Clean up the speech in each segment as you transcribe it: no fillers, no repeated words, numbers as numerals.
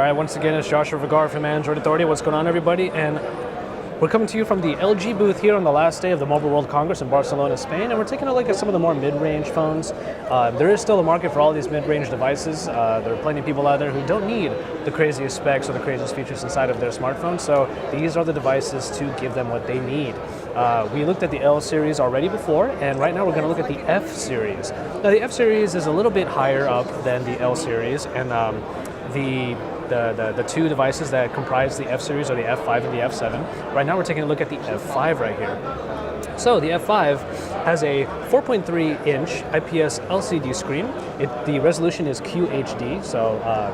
right, once again, it's Joshua Vergara from Android Authority. What's going on, everybody? And we're coming to you from the LG booth here on the last day of the Mobile World Congress in Barcelona, Spain, and we're taking a look at some of the more mid-range phones. There is still a market for all these mid-range devices. There are plenty of people out there who don't need the craziest specs or the craziest features inside of their smartphone, so these are the devices to give them what they need. We looked at the L series already before, and right now we're going to look at the F series. Now, the F series is a little bit higher up than the L series, and the two devices that comprise the F series are the F5 and the F7. Right now we're taking a look at the F5 right here. So the F5 has a 4.3-inch IPS LCD screen. The resolution is QHD, so a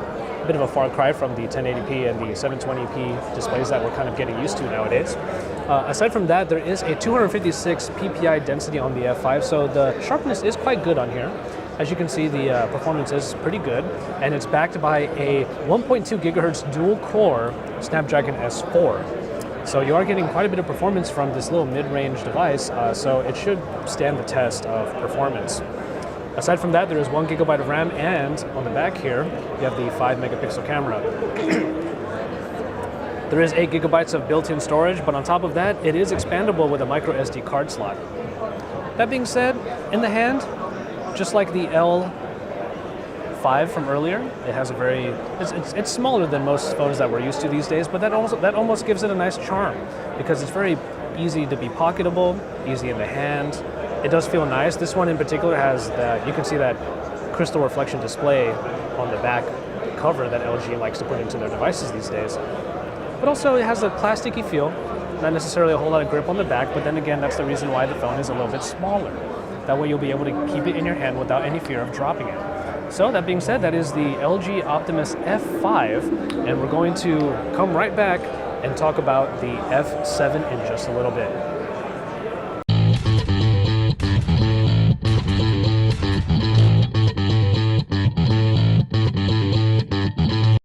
bit of a far cry from the 1080p and the 720p displays that we're kind of getting used to nowadays. Aside from that, there is a 256 ppi density on the F5, so the sharpness is quite good on here. As you can see, the performance is pretty good, and it's backed by a 1.2 gigahertz dual-core Snapdragon S4. So you are getting quite a bit of performance from this little mid-range device, so it should stand the test of performance. Aside from that, there is 1 gigabyte of RAM, and on the back here, you have the 5-megapixel camera. There is 8 gigabytes of built-in storage, but on top of that, it is expandable with a micro SD card slot. That being said, in the hand, just like the L5 from earlier, it has a very, it's smaller than most phones that we're used to these days, but that almost gives it a nice charm because it's very easy to be pocketable, easy in the hand. It does feel nice. This one in particular has you can see that crystal reflection display on the back cover that LG likes to put into their devices these days. But also it has a plasticky feel, not necessarily a whole lot of grip on the back, but then again, that's the reason why the phone is a little bit smaller. That way you'll be able to keep it in your hand without any fear of dropping it. So that being said, that is the LG Optimus F5, and we're going to come right back and talk about the F7 in just a little bit.